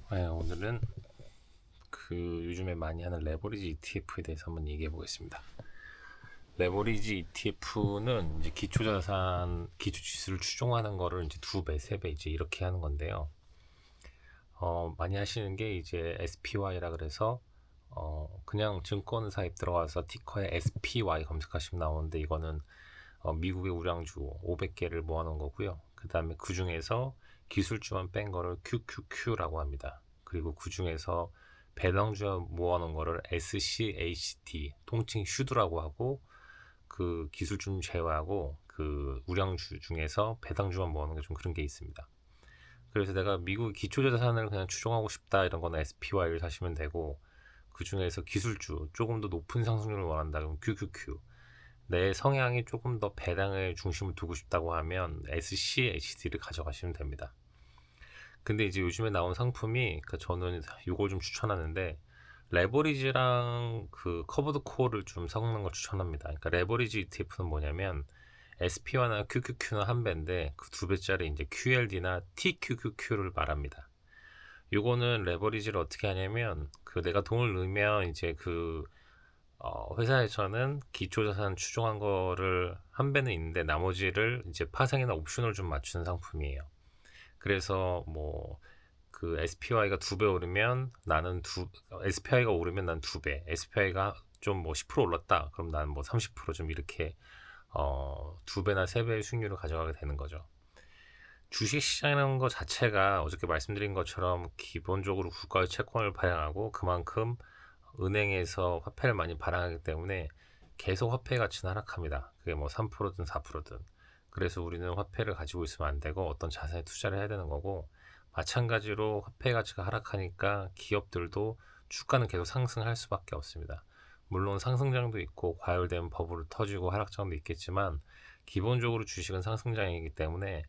네, 오늘은 요즘에 많이 하는 레버리지 ETF에 대해서 한번 얘기해 보겠습니다. 레버리지 ETF는 이제 기초자산, 기초지수를 추종하는 거를 이제 2배, 3배 이제 이렇게 하는 건데요. 많이 하시는 게 이제 SPY라 그래서 그냥 증권사에 들어가서 티커에 SPY 검색하시면 나오는데 이거는 미국의 우량주 500개를 모아놓은 거고요. 그 다음에 그 중에서 기술주만 뺀 거를 QQQ라고 합니다. 그리고 그 중에서 배당주 모아놓은 거를 SCHD 통칭 슈드라고 하고, 그 기술주는 제외하고 그 우량주 중에서 배당주만 모아놓은 게 좀 그런 게 있습니다. 그래서 내가 미국 기초자산을 그냥 추종하고 싶다 이런 거는 SPY를 사시면 되고, 그 중에서 기술주 조금 더 높은 상승률을 원한다 그러면 QQQ, 내 성향이 조금 더 배당을 중심을 두고 싶다고 하면 SCHD를 가져가시면 됩니다. 근데 이제 요즘에 나온 상품이, 그러니까 저는 이걸 좀 추천하는데, 레버리지랑 그 커버드 콜을 좀 섞는 걸 추천합니다. 그러니까 레버리지 ETF는 뭐냐면 SPY나 QQQ는 한 배인데 그 두 배짜리 이제 QLD나 TQQQ를 말합니다. 요거는 레버리지를 어떻게 하냐면, 그 내가 돈을 넣으면 이제 회사에서는 기초자산 추종한 거를 한 배는 있는데 나머지를 이제 파생이나 옵션을 좀 맞추는 상품이에요. 그래서 뭐 그 SPY가 두 배 오르면 나는 SPY가 오르면 난 두 배, SPY가 좀 뭐 10% 올랐다 그럼 나는 뭐 30%좀 이렇게 두 배나 세 배의 수익률을 가져가게 되는 거죠. 주식 시장이라는 것 자체가 어저께 말씀드린 것처럼 기본적으로 국가의 채권을 발행하고 그만큼 은행에서 화폐를 많이 발행하기 때문에 계속 화폐 가치는 하락합니다. 그게 뭐 3%든 4%든. 그래서 우리는 화폐를 가지고 있으면 안 되고 어떤 자산에 투자를 해야 되는 거고, 마찬가지로 화폐 가치가 하락하니까 기업들도 주가는 계속 상승할 수밖에 없습니다. 물론 상승장도 있고 과열된 버블을 터지고 하락장도 있겠지만 기본적으로 주식은 상승장이기 때문에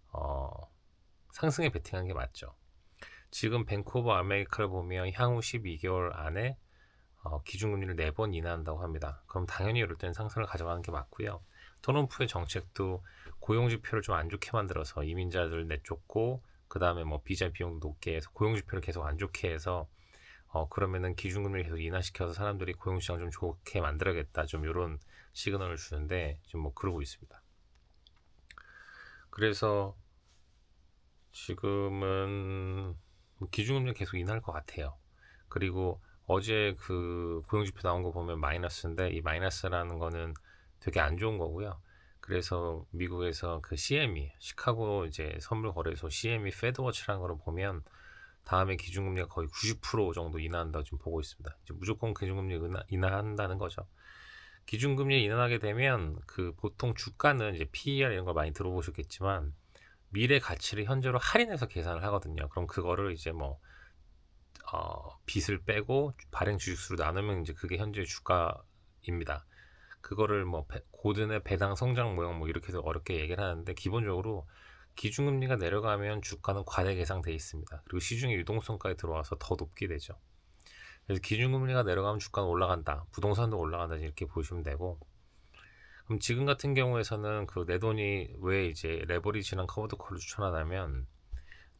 어, 상승에 베팅하는 게 맞죠. 지금 뱅크 오브 아메리카를 보면 향후 12개월 안에 기준금리를 4번 인하한다고 합니다. 그럼 당연히 이럴 때는 상승을 가져가는 게 맞고요. 트럼프의 정책도 고용지표를 좀 안 좋게 만들어서 이민자들 내쫓고, 그 다음에 뭐 비자 비용도 높게 해서 고용지표를 계속 안 좋게 해서 그러면은 기준금리를 계속 인하시켜서 사람들이 고용시장 좀 좋게 만들어야겠다, 좀 이런 시그널을 주는데 좀 뭐 그러고 있습니다. 그래서 지금은 기준금리 계속 인하할 것 같아요. 그리고 어제 그 고용지표 나온 거 보면 마이너스인데, 이 마이너스라는 거는 되게 안 좋은 거고요. 그래서 미국에서 그 CME, 시카고 이제 선물 거래소 CME 페드워치라는 거를 보면 다음에 기준금리가 거의 90% 정도 인하한다고 지금 보고 있습니다. 이제 무조건 기준금리 인하한다는 거죠. 기준금리 인하하게 되면 그 보통 주가는 이제 PER 이런 걸 많이 들어보셨겠지만 미래 가치를 현재로 할인해서 계산을 하거든요. 그럼 그거를 이제 뭐 빚을 빼고 발행 주식수로 나누면 이제 그게 현재 주가입니다. 그거를 뭐 고든의 배당 성장 모형 뭐 이렇게 해서 어렵게 얘기를 하는데, 기본적으로 기준금리가 내려가면 주가는 과대 계상돼 있습니다. 그리고 시중의 유동성까지 들어와서 더 높게 되죠. 그래서 기준금리가 내려가면 주가는 올라간다, 부동산도 올라간다, 이렇게 보시면 되고, 그럼 지금 같은 경우에서는 그 내 돈이 왜 이제 레버리지랑 커버드 콜을 추천하냐면,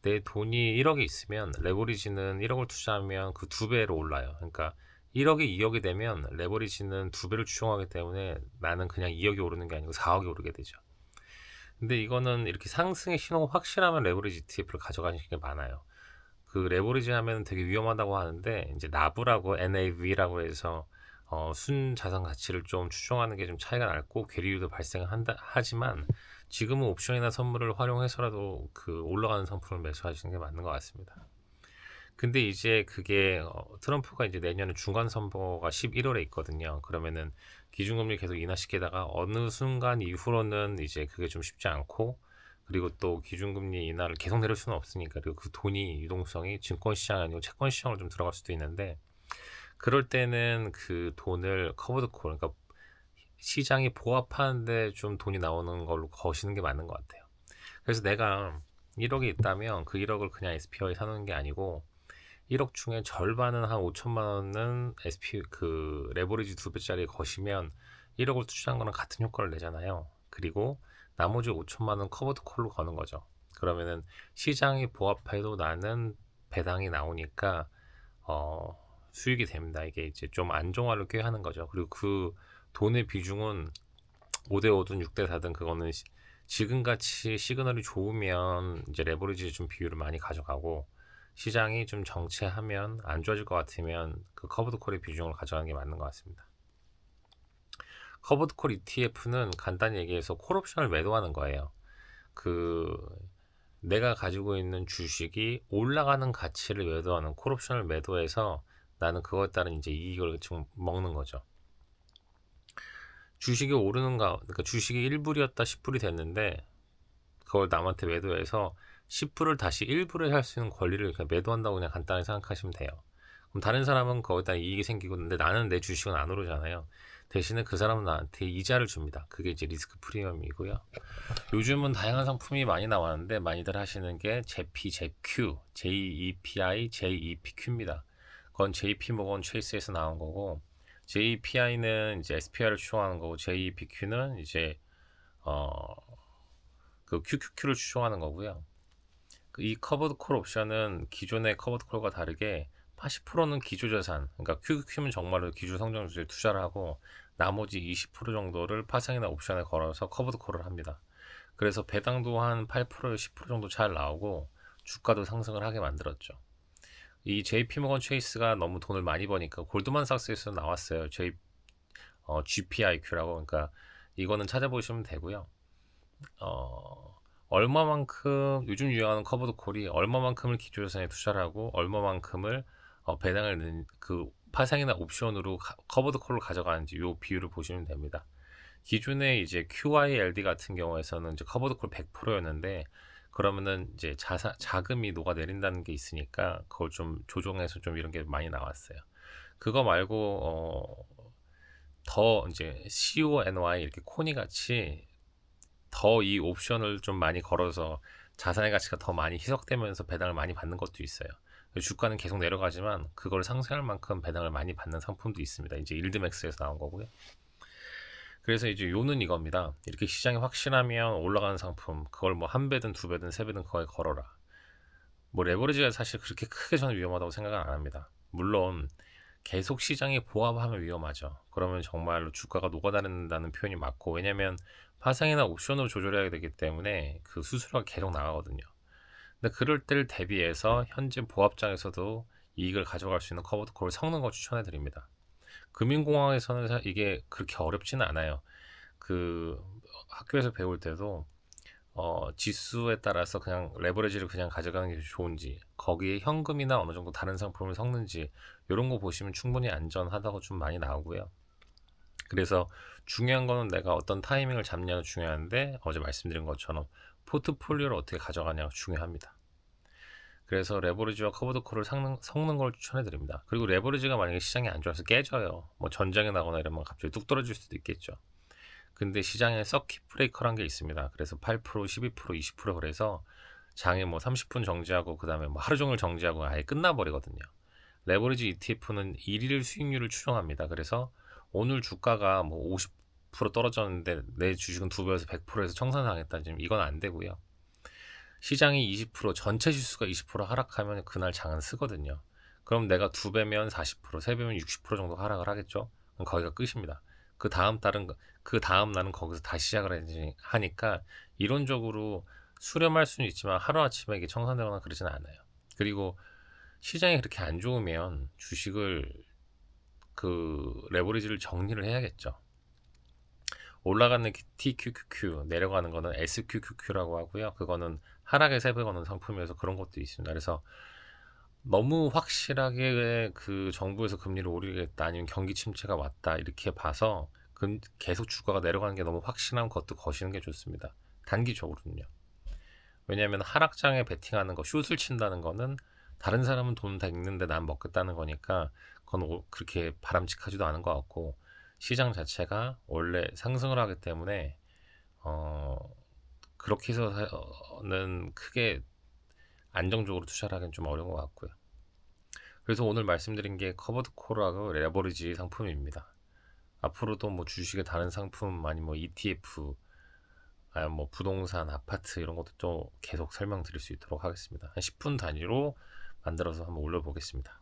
내 돈이 1억이 있으면 레버리지는 1억을 투자하면 그 두 배로 올라요. 그러니까 1억이 2억이 되면 레버리지는 두 배를 추종하기 때문에 나는 그냥 2억이 오르는 게 아니고 4억이 오르게 되죠. 근데 이거는 이렇게 상승의 신호가 확실하면 레버리지 ETF를 가져가는 게 많아요. 그 레버리지 하면 되게 위험하다고 하는데, 이제 나브라고 NAV라고 해서 순 자산 가치를 좀 추종하는 게 좀 차이가 날고 괴리율도 발생한다 하지만, 지금은 옵션이나 선물을 활용해서라도 그 올라가는 상품을 매수하시는 게 맞는 것 같습니다. 근데 이제 그게 트럼프가 이제 내년에 중간 선거가 11월에 있거든요. 그러면은 기준금리 계속 인하시키다가 어느 순간 이후로는 이제 그게 좀 쉽지 않고, 그리고 또 기준금리 인하를 계속 내릴 수는 없으니까, 그리고 그 돈이 유동성이 증권시장 아니고 채권시장으로 좀 들어갈 수도 있는데, 그럴 때는 그 돈을 커버드 콜, 그러니까 시장이 보합하는데 좀 돈이 나오는 걸로 거시는 게 맞는 것 같아요. 그래서 내가 1억이 있다면 그 1억을 그냥 SPY 사놓는 게 아니고, 1억 중에 절반은 한 5천만 원은 SP 그 레버리지 두 배짜리 거시면 1억을 투자한 거랑 같은 효과를 내잖아요. 그리고 나머지 5천만 원 커버드 콜로 거는 거죠. 그러면은 시장이 보합해도 나는 배당이 나오니까 수익이 됩니다. 이게 이제 좀 안정화를 꽤 하는 거죠. 그리고 그 돈의 비중은 5대 5든 6대 4든 그거는 지금같이 시그널이 좋으면 이제 레버리지 좀 비율을 많이 가져가고, 시장이 좀 정체하면 안 좋아질 것 같으면 그 커버드 콜의 비중을 가져가는 게 맞는 것 같습니다. 커버드 콜 ETF는 간단히 얘기해서 콜 옵션을 매도하는 거예요. 그 내가 가지고 있는 주식이 올라가는 가치를 매도하는 콜 옵션을 매도해서 나는 그것에 따른 이제 이익을 좀 먹는 거죠. 주식이 오르는가, 그러니까 주식이 1불이었다 10불이 됐는데 그걸 남한테 매도해서 10불을 다시 1불에 살 수 있는 권리를 그냥 매도한다고 그냥 간단히 생각하시면 돼요. 그럼 다른 사람은 거기다 이익이 생기고, 근데 나는 내 주식은 안 오르잖아요. 대신에 그 사람은 나한테 이자를 줍니다. 그게 이제 리스크 프리미엄이고요. 요즘은 다양한 상품이 많이 나왔는데 많이들 하시는 게 JP, JQ, JEPI, JEPQ입니다. 그건 JP모건 체이스에서 나온 거고, JPI는 이제 SPI를 추종하는 거고, JEPQ는 이제 그 QQQ를 추종하는 거고요. 이 커버드 콜 옵션은 기존의 커버드 콜과 다르게 80%는 기조 자산, 그러니까 QQQ는 정말로 기조 성장 주제에 투자를 하고 나머지 20% 정도를 파생이나 옵션에 걸어서 커버드 콜을 합니다. 그래서 배당도 한 8%, 10% 정도 잘 나오고 주가도 상승을 하게 만들었죠. 이 JP모건 체이스가 너무 돈을 많이 버니까 골드만삭스에서 나왔어요. GPIQ라고. 그러니까 이거는 찾아보시면 되고요. 얼마만큼 요즘 유행하는 커버드 콜이 얼마만큼을 기조자산에 투자를 하고 얼마만큼을 배당을 넣는 그 파생이나 옵션으로 커버드 콜을 가져가는지 요 비율을 보시면 됩니다. 기존에 이제 QYLD 같은 경우에서는 이제 커버드 콜 100%였는데 그러면은 이제 자금이 녹아내린다는 게 있으니까 그걸 좀 조정해서 좀 이런 게 많이 나왔어요. 그거 말고 더 이제 CONY 이렇게 코니 같이 더 이 옵션을 좀 많이 걸어서 자산의 가치가 더 많이 희석되면서 배당을 많이 받는 것도 있어요. 주가는 계속 내려가지만 그걸 상쇄할 만큼 배당을 많이 받는 상품도 있습니다. 이제 일드맥스에서 나온 거고요. 그래서 이제 요는 이겁니다. 이렇게 시장이 확실하면 올라가는 상품, 그걸 뭐 한 배든 두 배든 세 배든 거기에 걸어라. 뭐 레버리지가 사실 그렇게 크게 저는 위험하다고 생각은 안 합니다. 물론 계속 시장이 보합하면 위험하죠. 그러면 정말로 주가가 녹아다닌다는 표현이 맞고, 왜냐면 파생이나 옵션으로 조절해야 되기 때문에 그 수수료가 계속 나가거든요. 근데 그럴 때를 대비해서 현재 보합장에서도 이익을 가져갈 수 있는 커버드 콜을 섞는 걸 추천해 드립니다. 금융공학에서는 이게 그렇게 어렵지는 않아요. 그 학교에서 배울 때도 지수에 따라서 그냥 레버리지를 그냥 가져가는 게 좋은지, 거기에 현금이나 어느 정도 다른 상품을 섞는지 이런 거 보시면 충분히 안전하다고 좀 많이 나오고요. 그래서 중요한 거는 내가 어떤 타이밍을 잡냐가 중요한데, 어제 말씀드린 것처럼 포트폴리오를 어떻게 가져가냐가 중요합니다. 그래서 레버리지와 커버드 콜을 섞는 걸 추천해 드립니다. 그리고 레버리지가 만약에 시장이 안 좋아서 깨져요, 뭐 전장에 나거나 이러면 갑자기 뚝 떨어질 수도 있겠죠. 근데 시장에 서킷 브레이커란 게 있습니다. 그래서 8%, 12%, 20% 그래서 장에 뭐 30분 정지하고 그 다음에 뭐 하루 종일 정지하고 아예 끝나버리거든요. 레버리지 ETF는 일일 수익률을 추정합니다. 그래서 오늘 주가가 뭐 50% 떨어졌는데 내 주식은 2배에서 100%에서 청산당했다, 지금 이건 안 되고요. 시장이 20%, 전체 지수가 20% 하락하면 그날 장은 쓰거든요. 그럼 내가 2배면 40%, 3배면 60% 정도 하락을 하겠죠. 그럼 거기가 끝입니다. 그 다음 날은 거기서 다시 시작을 하니까 이론적으로 수렴할 수는 있지만 하루아침에 이게 청산되거나 그러지는 않아요. 그리고 시장이 그렇게 안 좋으면 주식을 그 레버리지를 정리를 해야겠죠. 올라가는 TQQQ, 내려가는 거는 SQQQ라고 하고요. 그거는 하락의 세배 거는 상품이어서 그런 것도 있습니다. 그래서 너무 확실하게 그 정부에서 금리를 올리겠다, 아니면 경기 침체가 왔다 이렇게 봐서 계속 주가가 내려가는 게 너무 확실한 것도 거시는 게 좋습니다. 단기적으로는요. 왜냐하면 하락장에 베팅하는 거, 숏을 친다는 거는 다른 사람은 돈 다 읽는데 난 먹겠다는 거니까 그건 그렇게 바람직하지도 않은 것 같고, 시장 자체가 원래 상승을 하기 때문에 그렇게 해서는 크게 안정적으로 투자를 하기는 좀 어려운 것 같고요. 그래서 오늘 말씀드린 게 커버드 콜하고 레버리지 상품입니다. 앞으로도 뭐 주식의 다른 상품, 아니 뭐 ETF, 아니 뭐 부동산, 아파트 이런 것도 좀 계속 설명드릴 수 있도록 하겠습니다. 한 10분 단위로 만들어서 한번 올려보겠습니다.